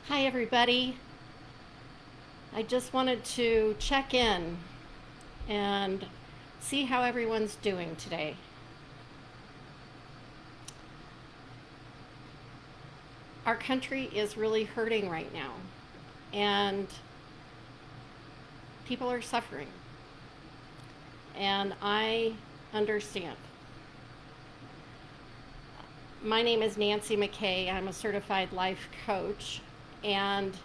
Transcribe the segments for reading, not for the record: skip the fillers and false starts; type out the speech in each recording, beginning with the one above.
Hi, everybody. I just wanted to check in and see how everyone's doing today. Our country is really hurting right now, and people are suffering. And I understand. My name is Nancy McKay. I'm a certified life coach, and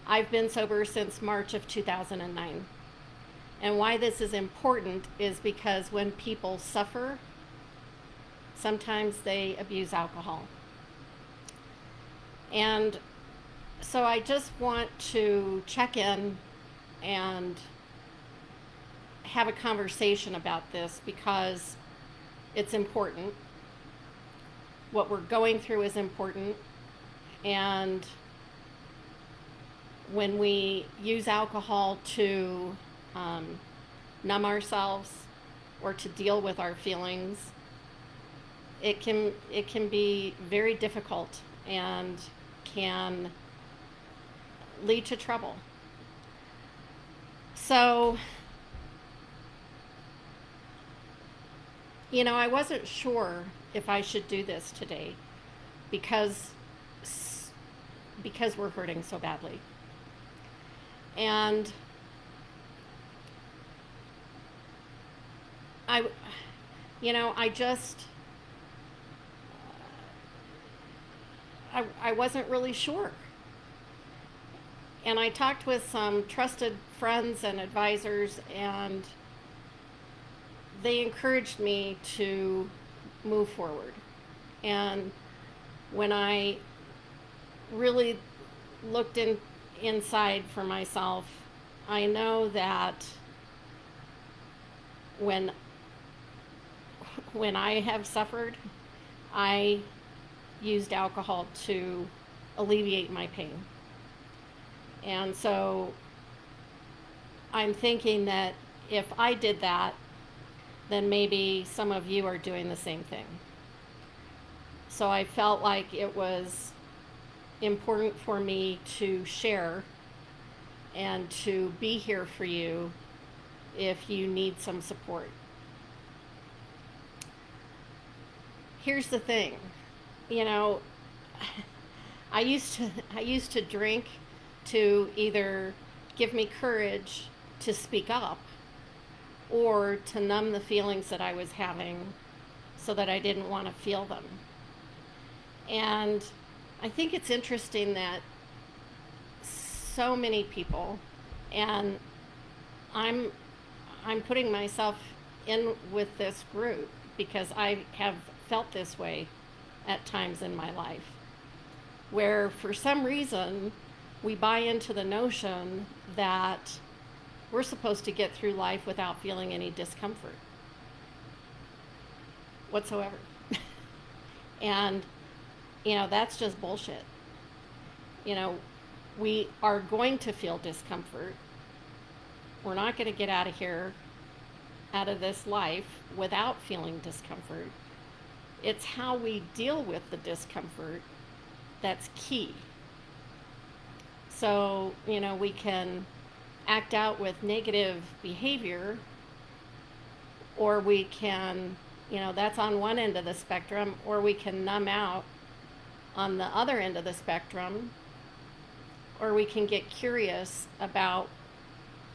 I've been sober since March of 2009. And why this is important is because when people suffer, sometimes they abuse alcohol. And so I just want to check in and have a conversation about this because it's important. What we're going through is important. And when we use alcohol to numb ourselves or to deal with our feelings, it can be very difficult and can lead to trouble. So, I wasn't sure if I should do this today because we're hurting so badly. And I I just I wasn't really sure. And I talked with some trusted friends and advisors, and they encouraged me to move forward. And when I really looked inside for myself, I know that when I have suffered, I used alcohol to alleviate my pain. And so I'm thinking that if I did that, then maybe some of you are doing the same thing. So I felt like it was important for me to share and to be here for you if you need some support. Here's the thing, I used to drink to either give me courage to speak up or to numb the feelings that I was having so that I didn't want to feel them. And I think it's interesting that so many people, and I'm putting myself in with this group because I have felt this way at times in my life, where for some reason we buy into the notion that we're supposed to get through life without feeling any discomfort whatsoever. And, that's just bullshit. We are going to feel discomfort. We're not going to get out of this life without feeling discomfort. It's how we deal with the discomfort that's key. So, we can act out with negative behavior, or we can, that's on one end of the spectrum, or we can numb out on the other end of the spectrum, or we can get curious about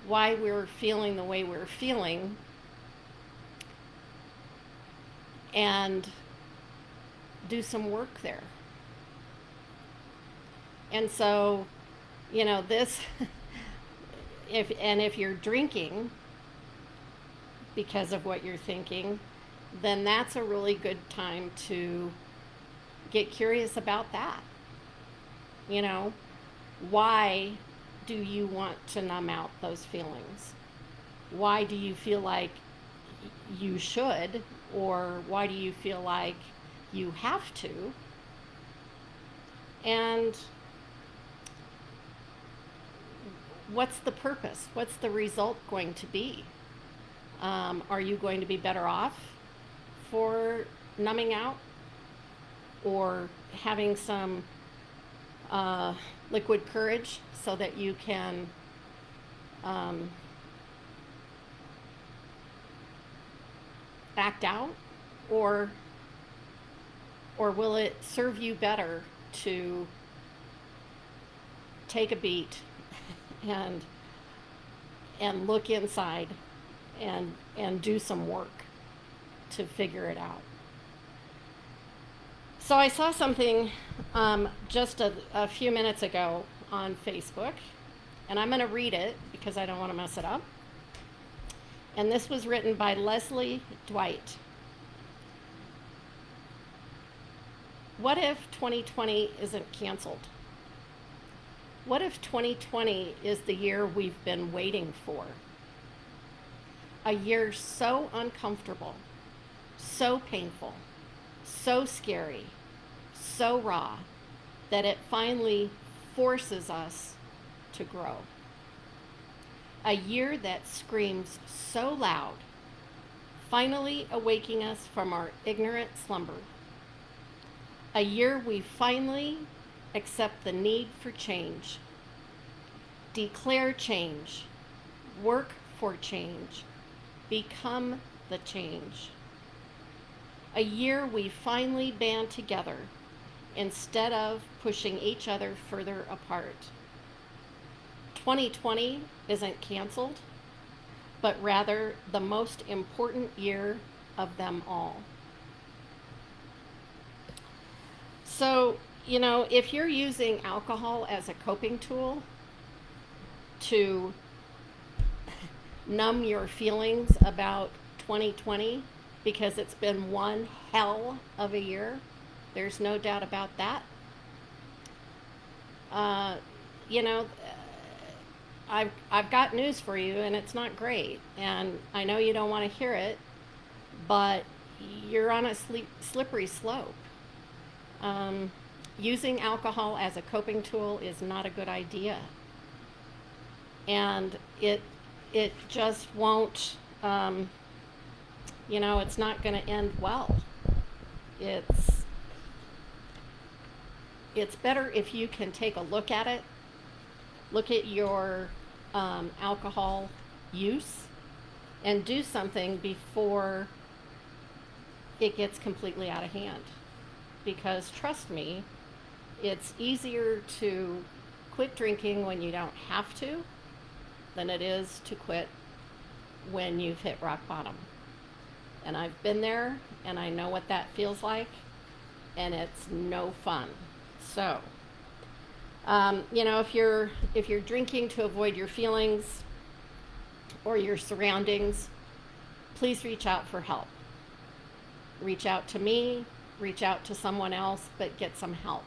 why we're feeling the way we're feeling and do some work there. And so, this if you're drinking because of what you're thinking, then that's a really good time to get curious about that. Why do you want to numb out those feelings? Why do you feel like you should, or why do you feel like you have to? And what's the purpose? What's the result going to be? Are you going to be better off for numbing out or having some uh, liquid courage so that you can um, act out, or or will it serve you better to take a beat and look inside and do some work to figure it out? So I saw something just a few minutes ago on Facebook, and I'm going to read it because I don't want to mess it up. And this was written by Leslie Dwight. What if 2020 isn't canceled? What if 2020 is the year we've been waiting for? A year so uncomfortable, so painful, so scary, so raw, that it finally forces us to grow. A year that screams so loud, finally awaking us from our ignorant slumber. A year we finally accept the need for change, declare change, work for change, become the change. A year we finally band together instead of pushing each other further apart. 2020 isn't canceled, but rather the most important year of them all. So, if you're using alcohol as a coping tool to numb your feelings about 2020, because it's been one hell of a year, there's no doubt about that. You know, I've got news for you, and it's not great. And I know you don't want to hear it, but you're on a slippery slope. Using alcohol as a coping tool is not a good idea. And it just won't, it's not going to end well. It's better if you can take a look at it, look at your alcohol use, and do something before it gets completely out of hand. Because trust me, it's easier to quit drinking when you don't have to than it is to quit when you've hit rock bottom. And I've been there, and I know what that feels like, and it's no fun. So, if you're drinking to avoid your feelings or your surroundings, please reach out for help. Reach out to me, reach out to someone else, but get some help.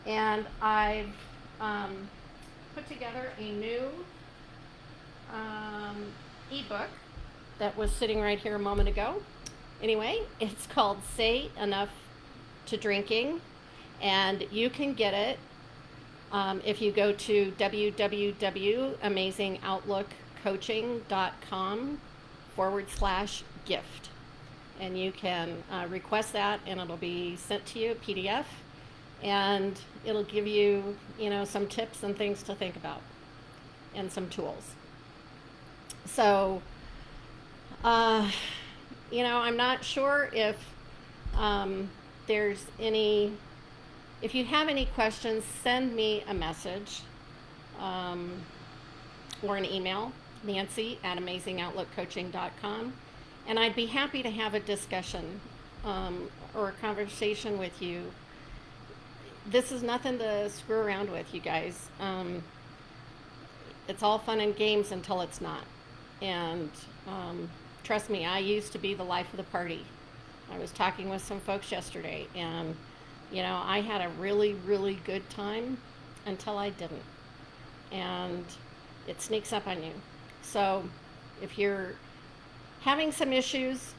And I've put together a new ebook that was sitting right here a moment ago. Anyway, it's called Say Enough to Drinking, and you can get it if you go to www.amazingoutlookcoaching.com/gift. And you can request that, and it'll be sent to you, PDF, and it'll give you, some tips and things to think about, and some tools. So, I'm not sure if there's any. If you have any questions, send me a message or an email, Nancy@amazingoutlookcoaching.com. And I'd be happy to have a discussion or a conversation with you. This is nothing to screw around with, you guys. It's all fun and games until it's not. And trust me, I used to be the life of the party. I was talking with some folks yesterday, and I had a really, really good time until I didn't. And it sneaks up on you. So if you're having some issues,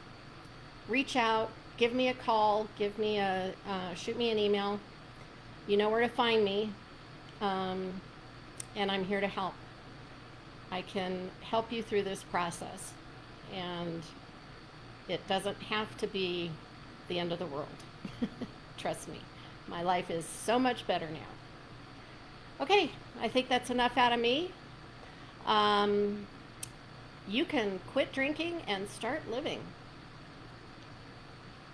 reach out, give me a call, shoot me an email. You know where to find me, and I'm here to help. I can help you through this process, and it doesn't have to be the end of the world. Trust me. My life is so much better now. Okay, I think that's enough out of me. You can quit drinking and start living.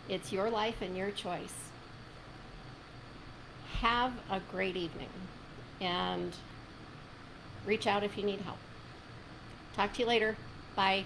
It's your life and your choice. Have a great evening and reach out if you need help. Talk to you later. Bye.